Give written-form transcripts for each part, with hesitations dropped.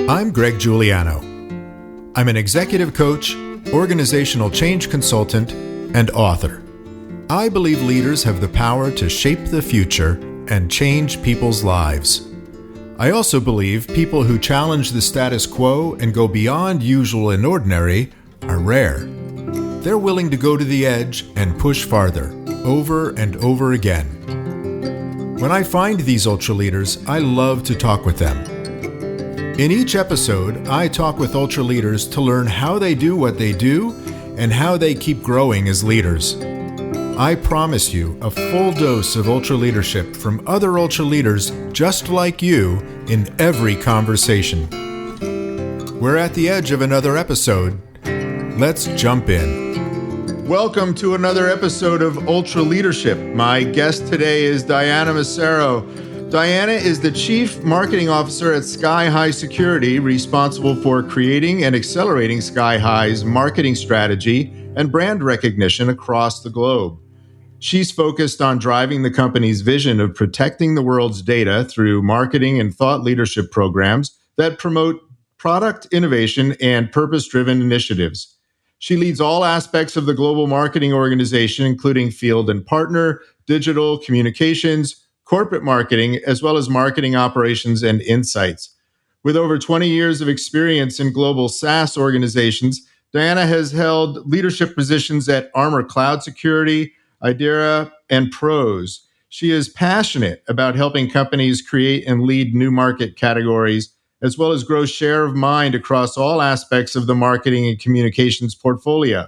I'm Greg Giuliano. I'm an executive coach, organizational change consultant, and author. I believe leaders have the power to shape the future and change people's lives. I also believe people who challenge the status quo and go beyond usual and ordinary are rare. They're willing to go to the edge and push farther, over and over again. When I find these ultra leaders, I love to talk with them. In each episode, I talk with ultra leaders to learn how they do what they do and how they keep growing as leaders. I promise you a full dose of ultra leadership from other ultra leaders just like you in every conversation. We're at the edge of another episode. Let's jump in. Welcome to another episode of Ultra Leadership. My guest today is Diana Massaro. Diana is the Chief Marketing Officer at Skyhigh Security, responsible for creating and accelerating Skyhigh's marketing strategy and brand recognition across the globe. She's focused on driving the company's vision of protecting the world's data through marketing and thought leadership programs that promote product innovation and purpose-driven initiatives. She leads all aspects of the global marketing organization, including field and partner, digital, communications, corporate marketing, as well as marketing operations and insights. With over 20 years of experience in global SaaS organizations, Diana has held leadership positions at Armor Cloud Security, Idera, and Pros. She is passionate about helping companies create and lead new market categories, as well as grow share of mind across all aspects of the marketing and communications portfolio.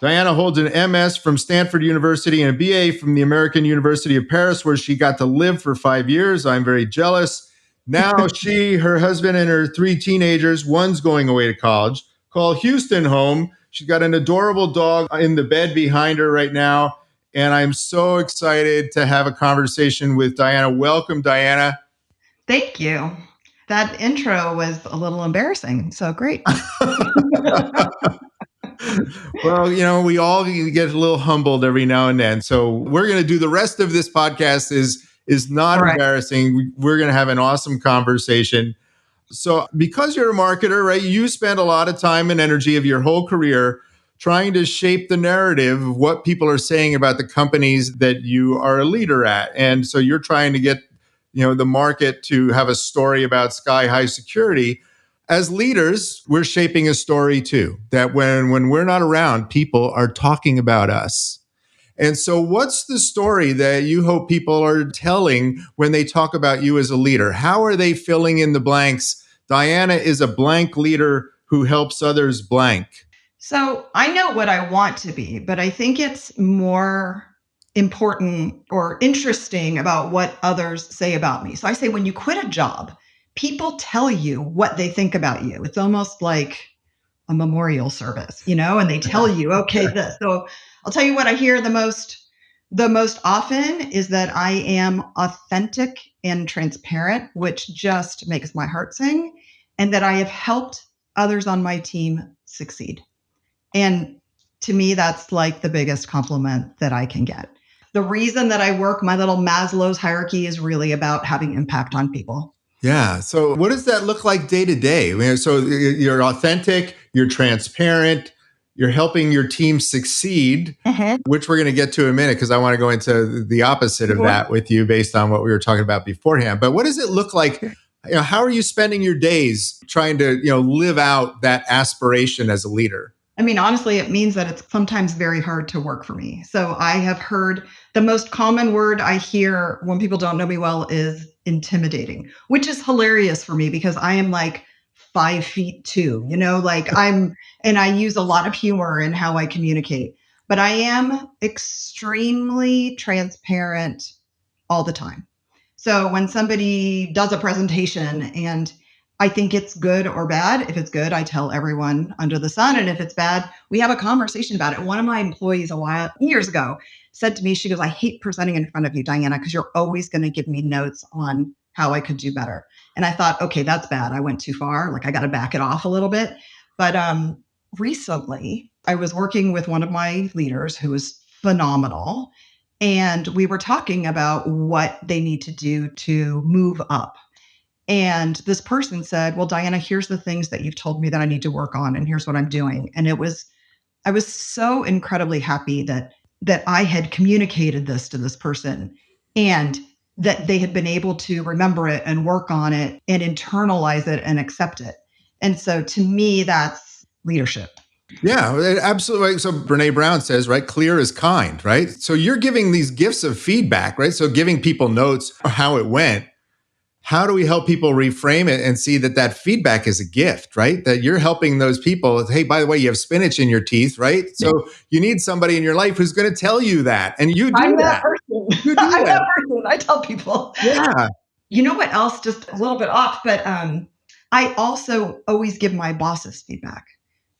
Diana holds an MS from Stanford University and a BA from the American University of Paris, where she got to live for 5 years. I'm very jealous. Now she, her husband, and her 3 teenagers, one's going away to college, call Houston home. She's got an adorable dog in the bed behind her right now. And I'm so excited to have a conversation with Diana. Welcome, Diana. Thank you. That intro was a little embarrassing. So great. Well, we all get a little humbled every now and then. So we're going to do the rest of this podcast is not Right. embarrassing. We're going to have an awesome conversation. So because you're a marketer, right, you spend a lot of time and energy of your whole career trying to shape the narrative of what people are saying about the companies that you are a leader at. And so you're trying to get, the market to have a story about Skyhigh Security. As leaders, we're shaping a story too, that when we're not around, people are talking about us. And so what's the story that you hope people are telling when they talk about you as a leader? How are they filling in the blanks? Diana is a blank leader who helps others blank. So I know what I want to be, but I think it's more important or interesting about what others say about me. So I say, when you quit a job, people tell you what they think about you. It's almost like a memorial service, and they tell you, okay, this. So I'll tell you what I hear the most often is that I am authentic and transparent, which just makes my heart sing, and that I have helped others on my team succeed. And to me, that's like the biggest compliment that I can get. The reason that I work, my little Maslow's hierarchy, is really about having impact on people. Yeah. So what does that look like day to day? So you're authentic, you're transparent, you're helping your team succeed, which we're going to get to in a minute because I want to go into the opposite of that with you based on what we were talking about beforehand. But what does it look like? How are you spending your days trying to, live out that aspiration as a leader? I mean, honestly, it means that it's sometimes very hard to work for me. So I have heard the most common word I hear when people don't know me well is intimidating, which is hilarious for me because I am like 5'2", and I use a lot of humor in how I communicate, but I am extremely transparent all the time. So when somebody does a presentation and I think it's good or bad. If it's good, I tell everyone under the sun. And if it's bad, we have a conversation about it. One of my employees years ago said to me, she goes, I hate presenting in front of you, Diana, because you're always going to give me notes on how I could do better. And I thought, okay, that's bad. I went too far. I got to back it off a little bit. But recently, I was working with one of my leaders who was phenomenal. And we were talking about what they need to do to move up. And this person said, well, Diana, here's the things that you've told me that I need to work on, and here's what I'm doing. And I was so incredibly happy that I had communicated this to this person and that they had been able to remember it and work on it and internalize it and accept it. And so to me, that's leadership. Yeah, absolutely. So Brene Brown says, right, clear is kind, right? So you're giving these gifts of feedback, right? So giving people notes on how it went. How do we help people reframe it and see that feedback is a gift, right? That you're helping those people. Hey, by the way, you have spinach in your teeth, right? So you need somebody in your life who's going to tell you that. And you do I'm that. person. You do I'm that. that person. I tell people. Yeah. You know what else? Just a little bit off, but I also always give my bosses feedback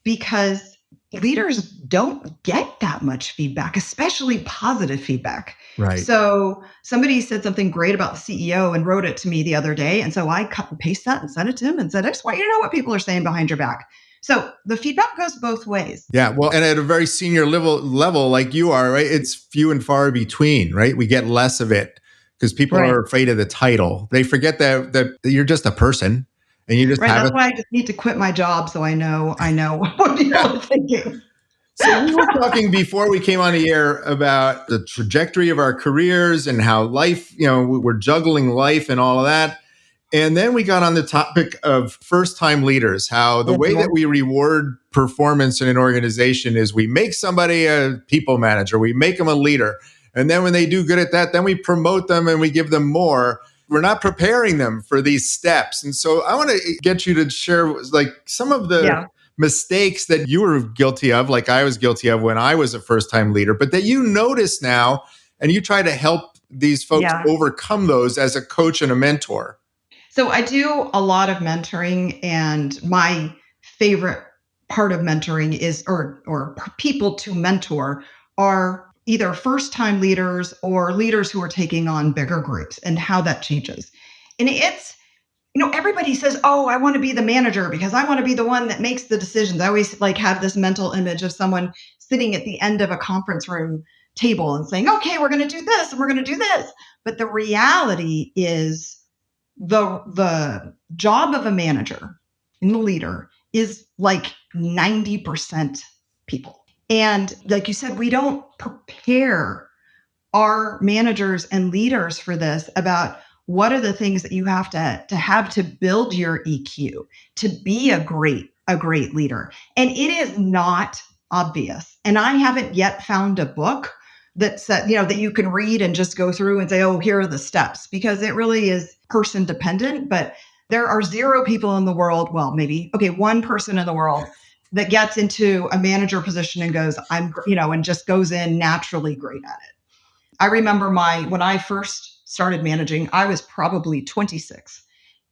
because leaders don't get that much feedback, especially positive feedback. Right. So somebody said something great about the CEO and wrote it to me the other day. And so I cut and paste that and sent it to him and said, I just want you to know what people are saying behind your back. So the feedback goes both ways. Yeah. Well, and at a very senior level like you are, right? It's few and far between, right? We get less of it because people are afraid of the title. They forget that you're just a person and you just have That's why I just need to quit my job so I know what people are thinking. So we were talking before we came on the air about the trajectory of our careers and how life, we're juggling life and all of that. And then we got on the topic of first-time leaders, how the way that we reward performance in an organization is we make somebody a people manager, we make them a leader. And then when they do good at that, then we promote them and we give them more. We're not preparing them for these steps. And so I want to get you to share like some of the mistakes that you were guilty of, like I was guilty of when I was a first-time leader, but that you notice now and you try to help these folks overcome those as a coach and a mentor. So I do a lot of mentoring, and my favorite part of mentoring is, or people to mentor are either first-time leaders or leaders who are taking on bigger groups and how that changes. And it's, everybody says, oh, I want to be the manager because I want to be the one that makes the decisions. I always have this mental image of someone sitting at the end of a conference room table and saying, okay, we're going to do this and we're going to do this. But the reality is the job of a manager and the leader is like 90% people. And like you said, we don't prepare our managers and leaders for this about what are the things that you have to build your EQ, to be a great leader. And it is not obvious. And I haven't yet found a book that said, that you can read and just go through and say, oh, here are the steps, because it really is person dependent. But there are 0 people in the world, well, maybe, one person in the world that gets into a manager position and goes, and just goes in naturally great at it. I remember when I first started managing, I was probably 26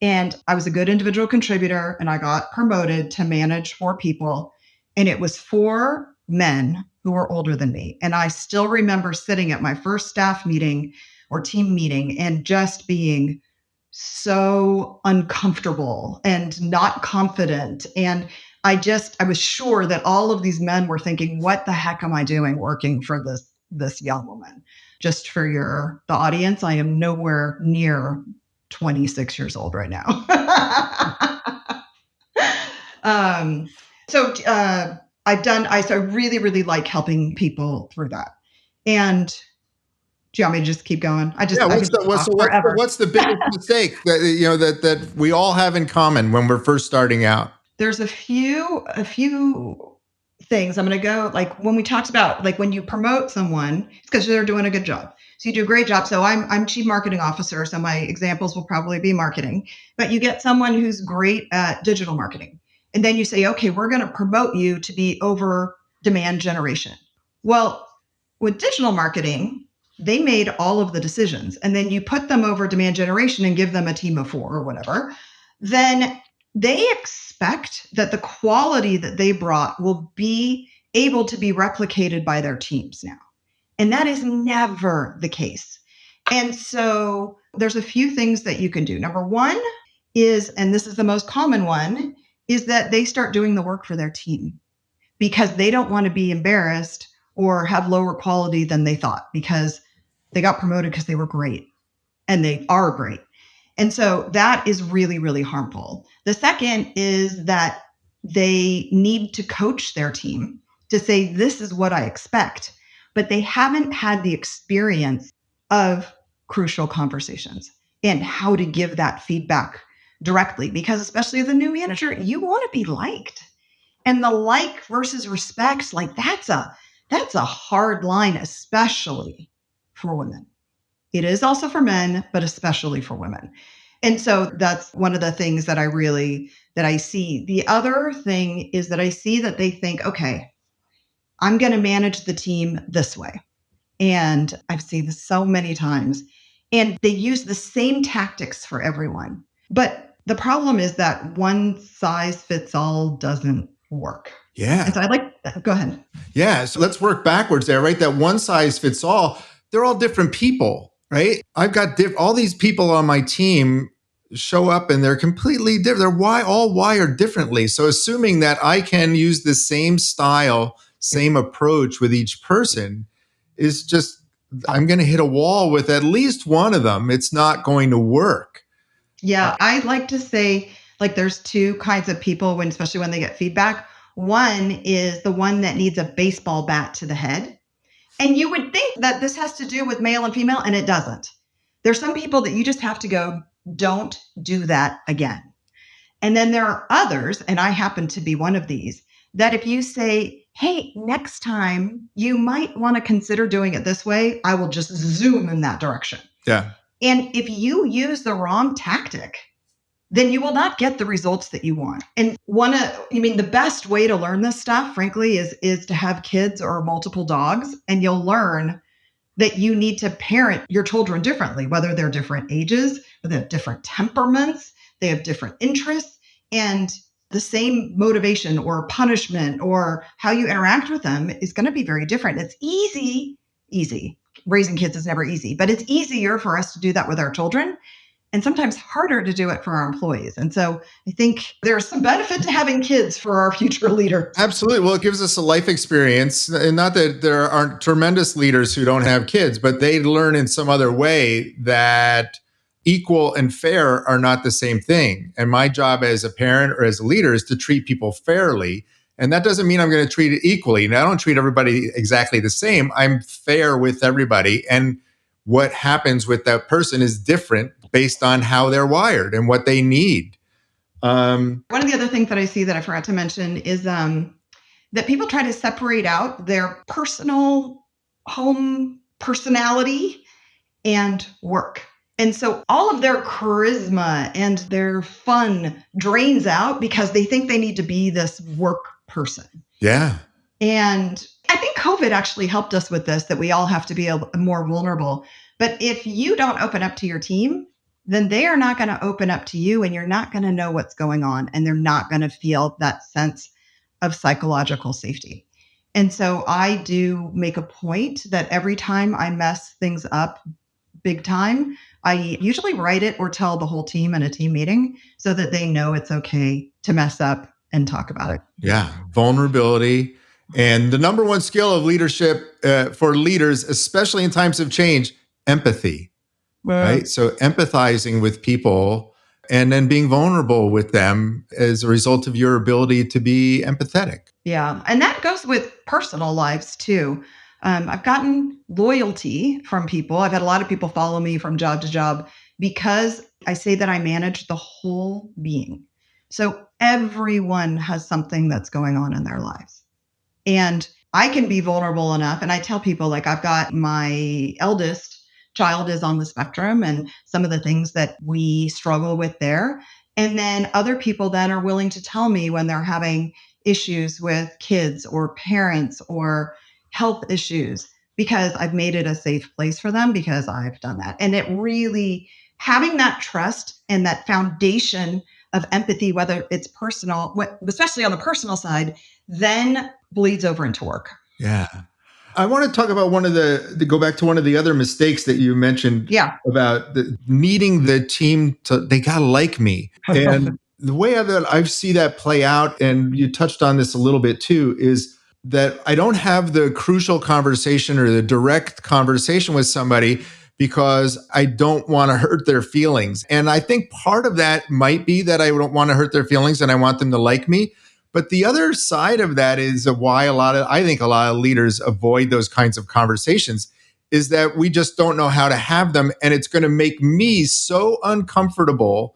and I was a good individual contributor and I got promoted to manage 4 people. And it was 4 men who were older than me. And I still remember sitting at my first staff meeting or team meeting and just being so uncomfortable and not confident. And I was sure that all of these men were thinking, what the heck am I doing working for this young woman? Just for the audience, I am nowhere near 26 years old right now. I really, really like helping people through that. And do you want me to just keep going? What's the biggest mistake that we all have in common when we're first starting out? There's a few things. I'm going to go, like when we talked about, like when you promote someone, it's because they're doing a good job. So you do a great job. So I'm chief marketing officer. So my examples will probably be marketing, but you get someone who's great at digital marketing. And then you say, okay, we're going to promote you to be over demand generation. Well, with digital marketing, they made all of the decisions. And then you put them over demand generation and give them a team of 4 or whatever. Then they expect that the quality that they brought will be able to be replicated by their teams now. And that is never the case. And so there's a few things that you can do. Number 1 is, and this is the most common one, is that they start doing the work for their team because they don't want to be embarrassed or have lower quality than they thought because they got promoted because they were great and they are great. And so that is really, really harmful. The second is that they need to coach their team to say, this is what I expect, but they haven't had the experience of crucial conversations and how to give that feedback directly. Because especially as a new manager, you want to be liked. And the like versus respect, like that's a hard line, especially for women. It is also for men, but especially for women. And so that's one of the things that I see. The other thing is that I see that they think, okay, I'm going to manage the team this way. And I've seen this so many times. And they use the same tactics for everyone. But the problem is that one size fits all doesn't work. Yeah. And so I'd like, go ahead. Yeah. So let's work backwards there, right? That one size fits all, they're all different people, right? I've got all these people on my team show up and they're completely different. They're all wired differently. So assuming that I can use the same style, same approach with each person is just, I'm going to hit a wall with at least one of them. It's not going to work. Yeah. I like to say, like, there's two kinds of people especially when they get feedback. One is the one that needs a baseball bat to the head. And you would think that this has to do with male and female, and it doesn't. There's some people that you just have to go, don't do that again. And then there are others, and I happen to be one of these, that if you say, hey, next time you might want to consider doing it this way, I will just zoom in that direction. Yeah. And if you use the wrong tactic, then you will not get the results that you want. And the best way to learn this stuff, frankly, is to have kids or multiple dogs, and you'll learn that you need to parent your children differently, whether they're different ages, whether they have different temperaments, they have different interests, and the same motivation or punishment or how you interact with them is going to be very different. It's easy. Raising kids is never easy, but it's easier for us to do that with our children, and sometimes harder to do it for our employees. And so I think there's some benefit to having kids for our future leaders. Absolutely. Well, it gives us a life experience. And not that there aren't tremendous leaders who don't have kids, but they learn in some other way that equal and fair are not the same thing. And my job as a parent or as a leader is to treat people fairly. And that doesn't mean I'm going to treat it equally. And I don't treat everybody exactly the same. I'm fair with everybody. And what happens with that person is different based on how they're wired and what they need. One of the other things that I see that I forgot to mention is that people try to separate out their personal home personality and work. And so all of their charisma and their fun drains out because they think they need to be this work person. Yeah. And I think COVID actually helped us with this, that we all have to be more vulnerable. But if you don't open up to your team, then they are not going to open up to you, and you're not going to know what's going on, and they're not going to feel that sense of psychological safety. And so I do make a point that every time I mess things up big time, I usually write it or tell the whole team in a team meeting so that they know it's okay to mess up and talk about it. Yeah. Vulnerability. And the number one skill of leadership for leaders, especially in times of change, empathy. Right. So empathizing with people and then being vulnerable with them as a result of your ability to be empathetic. Yeah. And that goes with personal lives too. I've gotten loyalty from people. I've had a lot of people follow me from job to job because I say that I manage the whole being. So everyone has something that's going on in their lives. And I can be vulnerable enough. And I tell people, like, I've got my eldest child is on the spectrum and some of the things that we struggle with there. And then other people then are willing to tell me when they're having issues with kids or parents or health issues, because I've made it a safe place for them because I've done that. And it really, having that trust and that foundation of empathy, whether it's personal, especially on the personal side, then bleeds over into work. Yeah. I want to talk about go back to one of the other mistakes that you mentioned about needing the team they got to like me. And the way I see that play out, and you touched on this a little bit too, is that I don't have the crucial conversation or the direct conversation with somebody because I don't want to hurt their feelings. And I think part of that might be that I don't want to hurt their feelings and I want them to like me. But the other side of that is why I think a lot of leaders avoid those kinds of conversations is that we just don't know how to have them. And it's going to make me so uncomfortable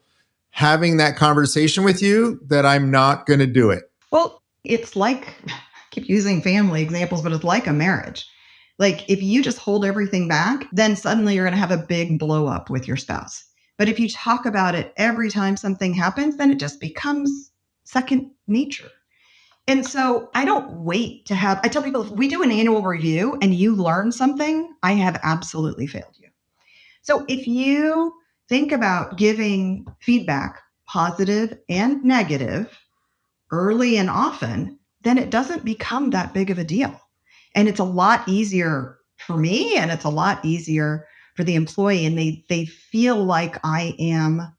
having that conversation with you that I'm not going to do it. Well, it's like, I keep using family examples, but it's like a marriage. Like if you just hold everything back, then suddenly you're going to have a big blow up with your spouse. But if you talk about it every time something happens, then it just becomes second nature. And so I don't wait to I tell people, if we do an annual review and you learn something, I have absolutely failed you. So if you think about giving feedback, positive and negative, early and often, then it doesn't become that big of a deal. And it's a lot easier for me and it's a lot easier for the employee. And they feel like I am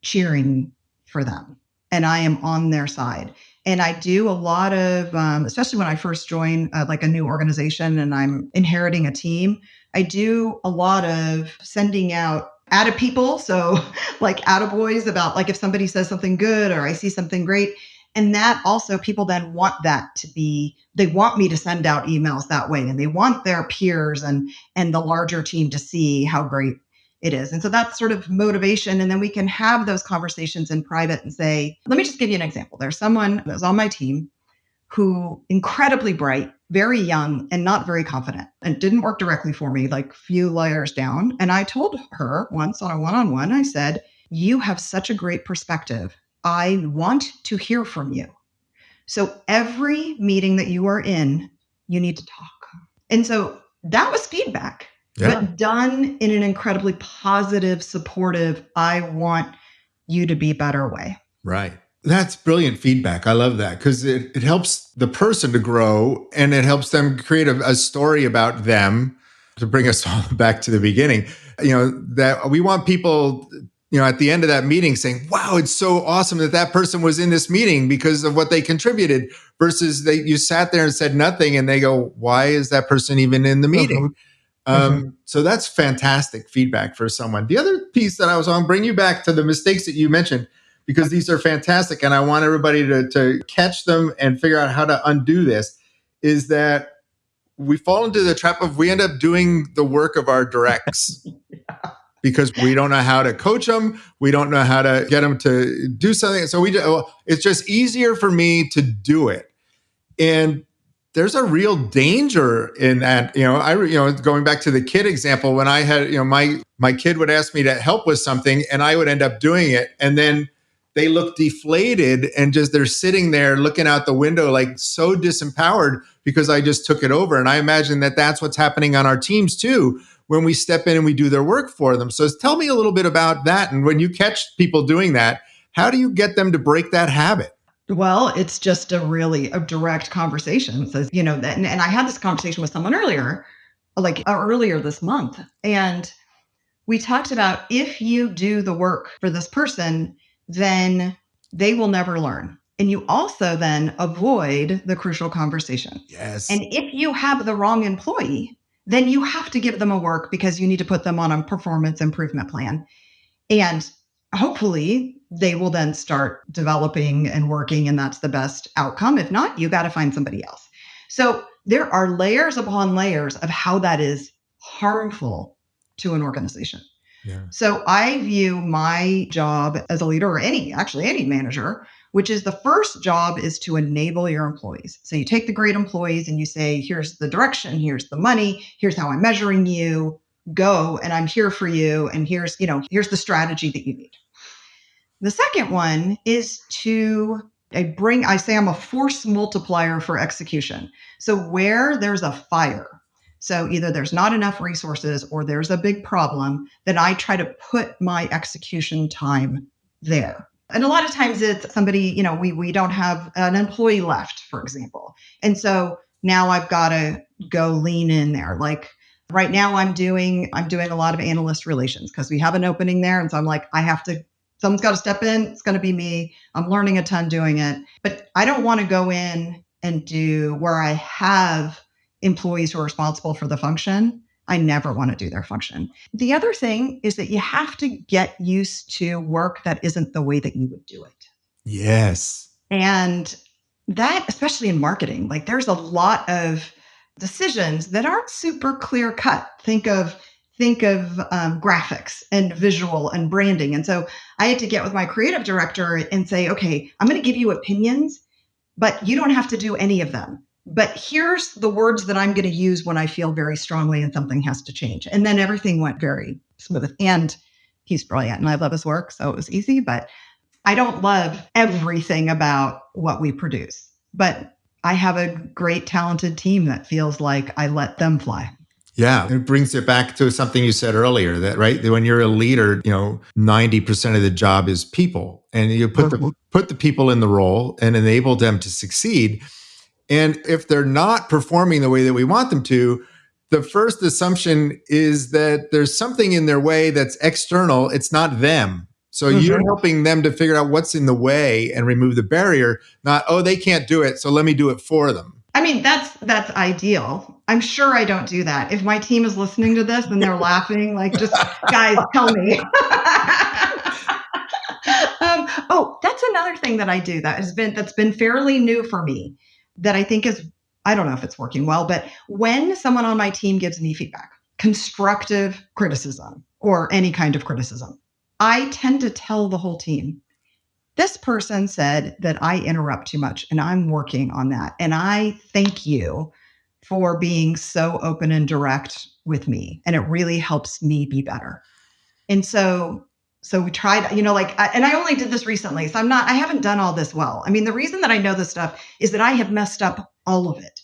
cheering for them and I am on their side. And I do a lot of, especially when I first join like a new organization and I'm inheriting a team, I do a lot of sending out atta people. So like attaboys about like if somebody says something good or I see something great. And that also people then want that to be, they want me to send out emails that way and they want their peers and the larger team to see how great it is. And so that's sort of motivation. And then we can have those conversations in private and say, let me just give you an example. There's someone that was on my team who incredibly bright, very young and not very confident and didn't work directly for me, like few layers down. And I told her once on a one-on-one, I said, you have such a great perspective. I want to hear from you. So every meeting that you are in, you need to talk. And so that was feedback, but done in an incredibly positive, supportive, I want you to be better way. Right. That's brilliant feedback. I love that because it helps the person to grow and it helps them create a story about them to bring us all back to the beginning. That we want people at the end of that meeting saying, wow, it's so awesome that person was in this meeting because of what they contributed versus you sat there and said nothing and they go, why is that person even in the meeting? So that's fantastic feedback for someone. The other piece that I was on, bring you back to the mistakes that you mentioned, because these are fantastic. And I want everybody to catch them and figure out how to undo this, is that we fall into the trap of we end up doing the work of our directs. Because we don't know how to coach them. We don't know how to get them to do something. So it's just easier for me to do it. And there's a real danger in that. Going back to the kid example, when I had, my kid would ask me to help with something and I would end up doing it. And then they look deflated and they're sitting there looking out the window, like so disempowered because I just took it over. And I imagine that that's what's happening on our teams too, when we step in and we do their work for them. So tell me a little bit about that. And when you catch people doing that, how do you get them to break that habit? Well, it's just a direct conversation. So, and I had this conversation with someone earlier this month. And we talked about if you do the work for this person, then they will never learn. And you also then avoid the crucial conversation. Yes. And if you have the wrong employee, then you have to give them a work because you need to put them on a performance improvement plan. And hopefully they will then start developing and working, and that's the best outcome. If not, you got to find somebody else. So there are layers upon layers of how that is harmful to an organization. Yeah. So I view my job as a leader or any manager, which is the first job is to enable your employees. So you take the great employees and you say, here's the direction, here's the money, here's how I'm measuring you, go, and I'm here for you. And here's the strategy that you need. The second one is I say I'm a force multiplier for execution. So where there's a fire, so either there's not enough resources or there's a big problem, then I try to put my execution time there. And a lot of times it's somebody, we don't have an employee left, for example. And so now I've got to go lean in there. Like right now I'm doing a lot of analyst relations because we have an opening there. And so I'm like, someone's got to step in. It's going to be me. I'm learning a ton doing it, but I don't want to go in and do where I have employees who are responsible for the function. I never want to do their function. The other thing is that you have to get used to work that isn't the way that you would do it. Yes. And that, especially in marketing, like there's a lot of decisions that aren't super clear cut. Think of graphics and visual and branding. And so I had to get with my creative director and say, okay, I'm going to give you opinions, but you don't have to do any of them. But here's the words that I'm going to use when I feel very strongly and something has to change. And then everything went very smooth. And he's brilliant and I love his work. So it was easy, but I don't love everything about what we produce. But I have a great, talented team that feels like I let them fly. Yeah, it brings it back to something you said earlier, that right, when you're a leader, 90% of the job is people, and you put the people in the role and enable them to succeed. And if they're not performing the way that we want them to, the first assumption is that there's something in their way that's external. It's not them. So you're helping them to figure out what's in the way and remove the barrier, not, oh, they can't do it, so let me do it for them. I mean, that's ideal. I'm sure I don't do that. If my team is listening to this and they're laughing, like, just guys, tell me. That's another thing that I do that's been fairly new for me that I think is, I don't know if it's working well, but when someone on my team gives me feedback, constructive criticism or any kind of criticism, I tend to tell the whole team, this person said that I interrupt too much and I'm working on that. And I thank you for being so open and direct with me. And it really helps me be better. And so we tried, and I only did this recently. So I haven't done all this well. I mean, the reason that I know this stuff is that I have messed up all of it.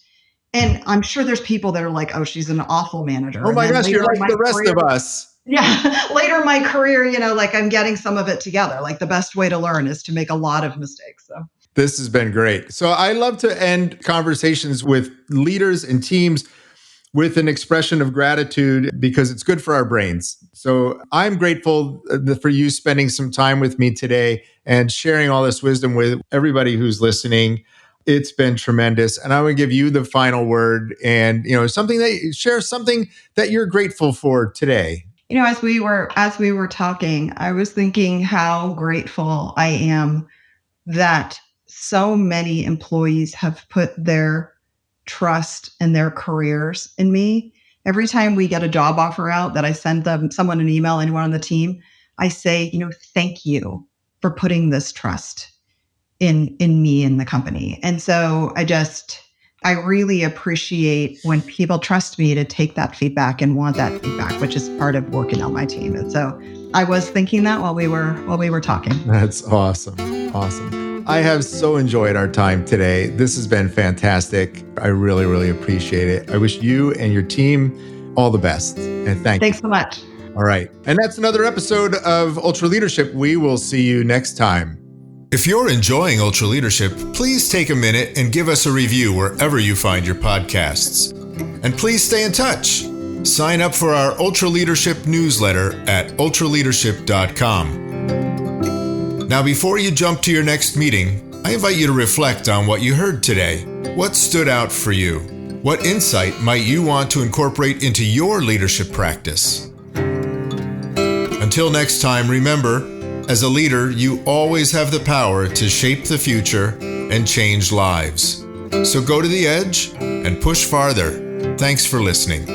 And I'm sure there's people that are like, oh, she's an awful manager. Oh my gosh, you're like the rest of us. Yeah. Later in my career, I'm getting some of it together. Like the best way to learn is to make a lot of mistakes. So this has been great. So I love to end conversations with leaders and teams with an expression of gratitude because it's good for our brains. So I'm grateful for you spending some time with me today and sharing all this wisdom with everybody who's listening. It's been tremendous. And I want to give you the final word and, share something that you're grateful for today. As we were talking, I was thinking how grateful I am that so many employees have put their trust and their careers in me. Every time we get a job offer out that I send someone an email, anyone on the team, I say, thank you for putting this trust in me and the company. And so I really appreciate when people trust me to take that feedback and want that feedback, which is part of working on my team. And so I was thinking that while we were talking. That's awesome. Awesome. I have so enjoyed our time today. This has been fantastic. I really, really appreciate it. I wish you and your team all the best. And Thanks so much. All right. And that's another episode of Ultra Leadership. We will see you next time. If you're enjoying Ultra Leadership, please take a minute and give us a review wherever you find your podcasts. And please stay in touch. Sign up for our Ultra Leadership newsletter at ultraleadership.com. Now, before you jump to your next meeting, I invite you to reflect on what you heard today. What stood out for you? What insight might you want to incorporate into your leadership practice? Until next time, remember, as a leader, you always have the power to shape the future and change lives. So go to the edge and push farther. Thanks for listening.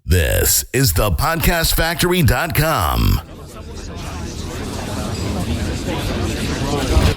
This is thepodcastfactory.com.